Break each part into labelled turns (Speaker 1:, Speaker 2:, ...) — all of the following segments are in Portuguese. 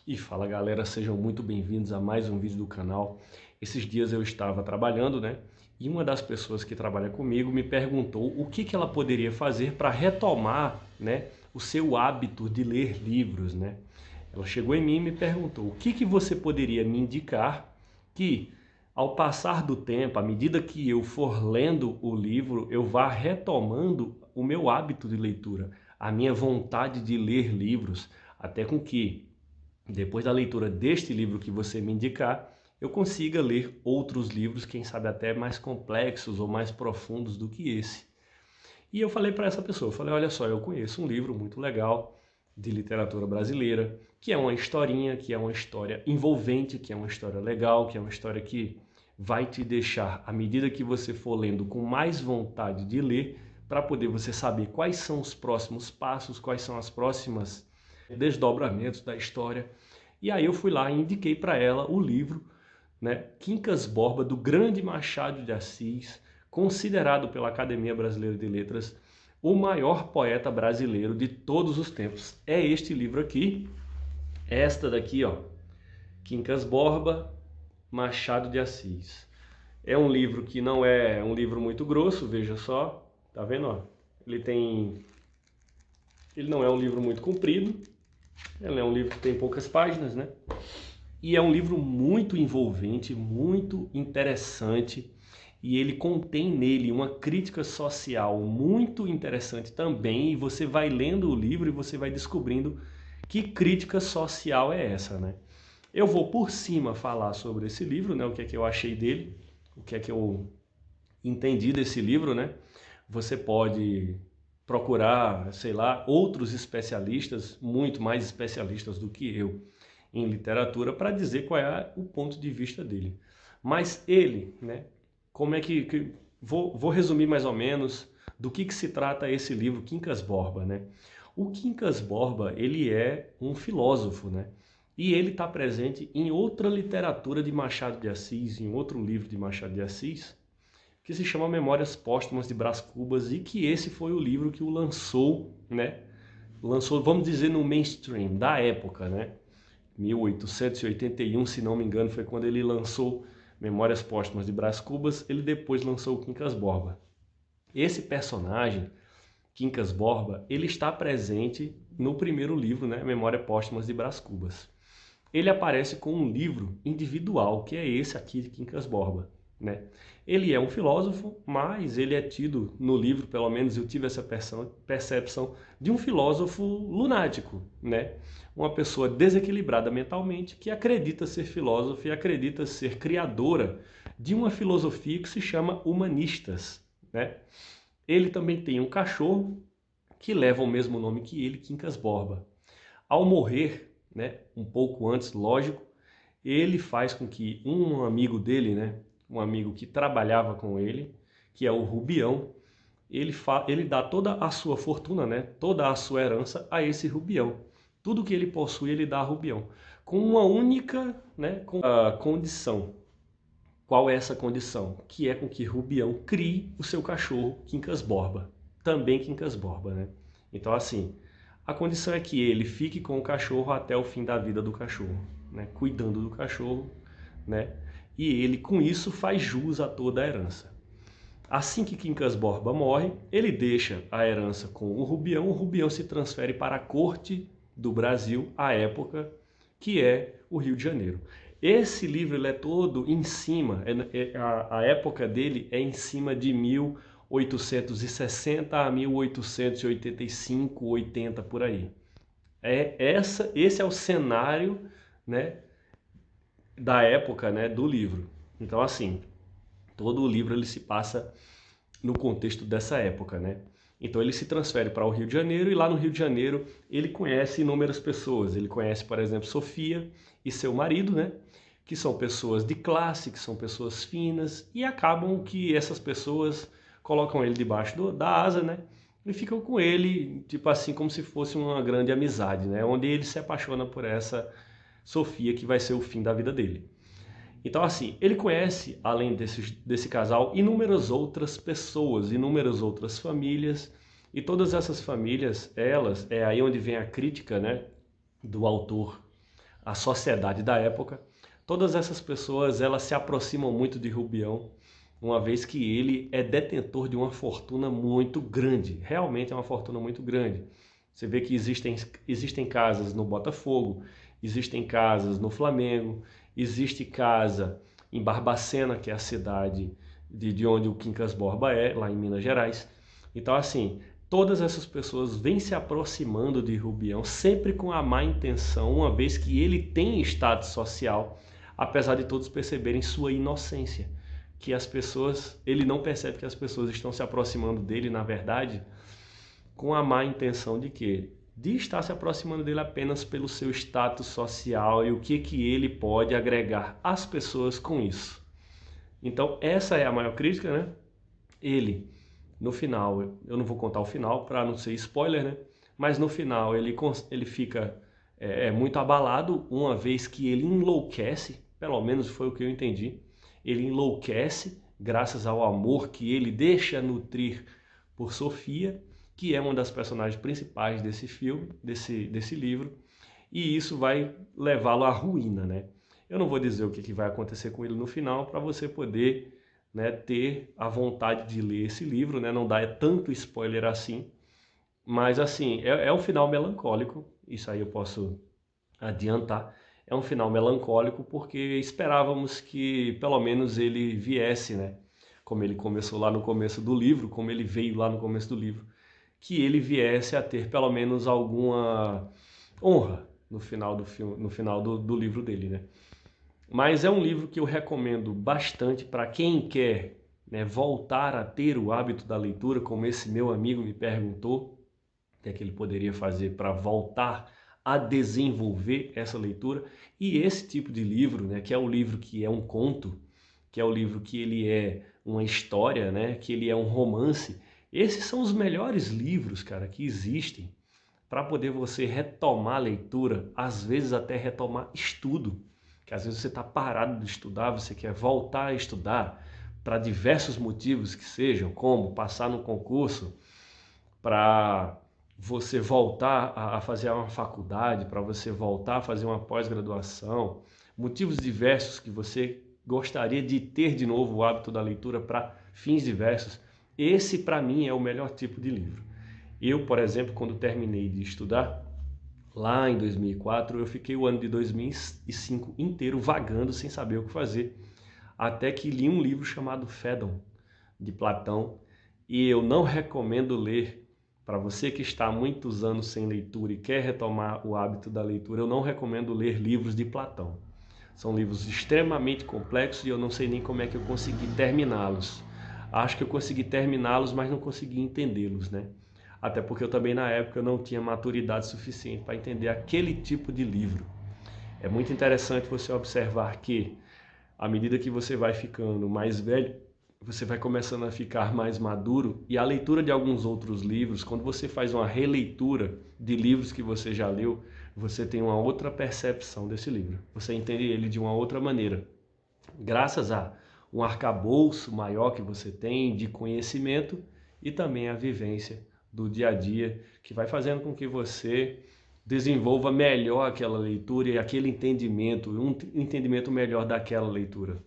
Speaker 1: E fala galera, sejam muito bem-vindos a mais um vídeo do canal. Esses dias eu estava trabalhando, né? E uma das pessoas que trabalha comigo me perguntou o que ela poderia fazer para retomar, né, o seu hábito de ler livros, né? Ela chegou em mim e me perguntou o que você poderia me indicar que, ao passar do tempo, à medida que eu for lendo o livro, eu vá retomando o meu hábito de leitura, a minha vontade de ler livros, até com que depois da leitura deste livro que você me indicar, eu consiga ler outros livros, quem sabe até mais complexos ou mais profundos do que esse. E eu falei para essa pessoa, eu falei, olha só, eu conheço um livro muito legal de literatura brasileira, que é uma historinha, que é uma história envolvente, que é uma história legal, que é uma história que vai te deixar, à medida que você for lendo, com mais vontade de ler, para poder você saber quais são os próximos passos, quais são as próximas desdobramentos da história. E aí eu fui lá e indiquei para ela o livro, né, Quincas Borba, do grande Machado de Assis, considerado pela Academia Brasileira de Letras o maior poeta brasileiro de todos os tempos. É este livro aqui, esta daqui, ó, Quincas Borba, Machado de Assis. É um livro que não é um livro muito grosso, veja só, tá vendo, ó? Ele não é um livro muito comprido, ele é um livro que tem poucas páginas, né? E é um livro muito envolvente, muito interessante, e ele contém nele uma crítica social muito interessante também, e você vai lendo o livro e você vai descobrindo que crítica social é essa, né? Eu vou por cima falar sobre esse livro, né? O que é que eu achei dele, o que é que eu entendi desse livro, né? Você pode procurar, sei lá, outros especialistas, muito mais especialistas do que eu, em literatura, para dizer qual é o ponto de vista dele. Mas ele, né, como é que vou resumir mais ou menos do que se trata esse livro Quincas Borba, né? O Quincas Borba, ele é um filósofo, né? E ele está presente em outra literatura de Machado de Assis, em outro livro de Machado de Assis, que se chama Memórias Póstumas de Brás Cubas, e que esse foi o livro que o lançou, né? Lançou, vamos dizer, no mainstream da época, né? 1881, se não me engano, foi quando ele lançou Memórias Póstumas de Brás Cubas. Ele depois lançou o Quincas Borba. Esse personagem, Quincas Borba, ele está presente no primeiro livro, né, Memórias Póstumas de Brás Cubas. Ele aparece com um livro individual, que é esse aqui de Quincas Borba, né? Ele é um filósofo, mas ele é tido no livro, pelo menos eu tive essa percepção, de um filósofo lunático, né? Uma pessoa desequilibrada mentalmente que acredita ser filósofo e acredita ser criadora de uma filosofia que se chama humanistas, né? Ele também tem um cachorro que leva o mesmo nome que ele, Quincas Borba. Ao morrer, né, um pouco antes, lógico, ele faz com que um amigo dele, né, um amigo que trabalhava com ele, que é o Rubião, ele dá toda a sua fortuna, né, toda a sua herança a esse Rubião. Tudo que ele possui, ele dá a Rubião, com uma única, né, condição. Qual é essa condição? Que é com que Rubião crie o seu cachorro Quincas Borba, também Quincas Borba, né? Então, assim, a condição é que ele fique com o cachorro até o fim da vida do cachorro, né? Cuidando do cachorro, né? E ele, com isso, faz jus a toda a herança. Assim que Quincas Borba morre, ele deixa a herança com o Rubião se transfere para a corte do Brasil, à época, que é o Rio de Janeiro. Esse livro ele é todo em cima, a época dele é em cima de 1860 a 1885, 80 por aí. Esse é o cenário, né, da época, né, do livro. Então, assim, todo o livro ele se passa no contexto dessa época, né? Então ele se transfere para o Rio de Janeiro e lá no Rio de Janeiro ele conhece inúmeras pessoas. Ele conhece, por exemplo, Sofia e seu marido, né? Que são pessoas de classe, que são pessoas finas e acabam que essas pessoas colocam ele debaixo da asa, né? E ficam com ele, tipo assim, como se fosse uma grande amizade, né? Onde ele se apaixona por essa Sofia que vai ser o fim da vida dele. Então, assim, ele conhece, além desse casal, inúmeras outras pessoas, inúmeras outras famílias, e todas essas famílias, elas, é aí onde vem a crítica, né, do autor a sociedade da época, todas essas pessoas elas se aproximam muito de Rubião, uma vez que ele é detentor de uma fortuna muito grande, realmente é uma fortuna muito grande. Você vê que existem casas no Botafogo, existem casas no Flamengo, existe casa em Barbacena, que é a cidade de onde o Quincas Borba é, lá em Minas Gerais. Então, assim, todas essas pessoas vêm se aproximando de Rubião, sempre com a má intenção, uma vez que ele tem status social, apesar de todos perceberem sua inocência. Que as pessoas, ele não percebe que as pessoas estão se aproximando dele, na verdade, com a má intenção de quê? De estar se aproximando dele apenas pelo seu status social e o que ele pode agregar às pessoas com isso. Então, essa é a maior crítica, né? Ele, no final, eu não vou contar o final para não ser spoiler, né? Mas no final ele fica muito abalado, uma vez que ele enlouquece, pelo menos foi o que eu entendi. Ele enlouquece graças ao amor que ele deixa nutrir por Sofia, que é uma das personagens principais desse filme, desse livro, e isso vai levá-lo à ruína, né? Eu não vou dizer o que vai acontecer com ele no final para você poder, né, ter a vontade de ler esse livro, né? Não dá tanto spoiler assim, mas assim, é um final melancólico, isso aí eu posso adiantar. É um final melancólico porque esperávamos que pelo menos ele viesse, né? Como ele começou lá no começo do livro, como ele veio lá no começo do livro, que ele viesse a ter pelo menos alguma honra no final do filme, no final do livro dele, né? Mas é um livro que eu recomendo bastante para quem quer, né, voltar a ter o hábito da leitura, como esse meu amigo me perguntou, o que é que ele poderia fazer para voltar a desenvolver essa leitura. E esse tipo de livro, né, que é um livro que é um conto, que é um livro que ele é uma história, né, que ele é um romance, esses são os melhores livros, cara, que existem para poder você retomar a leitura, às vezes até retomar estudo, que às vezes você está parado de estudar, você quer voltar a estudar para diversos motivos que sejam, como passar no concurso, para você voltar a fazer uma faculdade, para você voltar a fazer uma pós-graduação, motivos diversos que você gostaria de ter de novo o hábito da leitura para fins diversos. Esse, para mim, é o melhor tipo de livro. Eu, por exemplo, quando terminei de estudar, lá em 2004, eu fiquei o ano de 2005 inteiro vagando sem saber o que fazer, até que li um livro chamado Fédon, de Platão, e eu não recomendo ler. Para você que está há muitos anos sem leitura e quer retomar o hábito da leitura, eu não recomendo ler livros de Platão. São livros extremamente complexos e eu não sei nem como é que eu consegui terminá-los. Acho que eu consegui terminá-los, mas não consegui entendê-los, né? Até porque eu também na época não tinha maturidade suficiente para entender aquele tipo de livro. É muito interessante você observar que, à medida que você vai ficando mais velho, você vai começando a ficar mais maduro, e a leitura de alguns outros livros, quando você faz uma releitura de livros que você já leu, você tem uma outra percepção desse livro. Você entende ele de uma outra maneira. Graças a um arcabouço maior que você tem de conhecimento e também a vivência do dia a dia, que vai fazendo com que você desenvolva melhor aquela leitura e aquele entendimento, um entendimento melhor daquela leitura.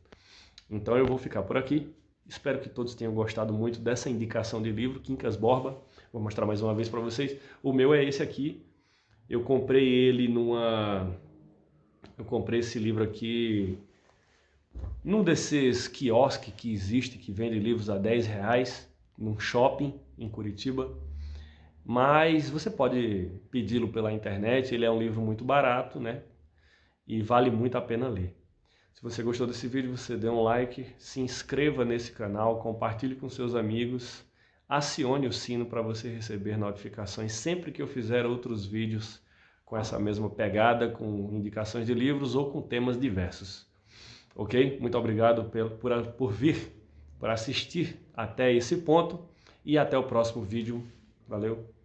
Speaker 1: Então eu vou ficar por aqui. Espero que todos tenham gostado muito dessa indicação de livro, Quincas Borba. Vou mostrar mais uma vez para vocês. O meu é esse aqui. Eu comprei ele Eu comprei esse livro aqui num desses quiosques que existe, que vende livros a R$10, num shopping em Curitiba. Mas você pode pedi-lo pela internet, ele é um livro muito barato, né? E vale muito a pena ler. Se você gostou desse vídeo, você dê um like, se inscreva nesse canal, compartilhe com seus amigos, acione o sino para você receber notificações sempre que eu fizer outros vídeos com essa mesma pegada, com indicações de livros ou com temas diversos. Ok? Muito obrigado por vir, por assistir até esse ponto e até o próximo vídeo. Valeu!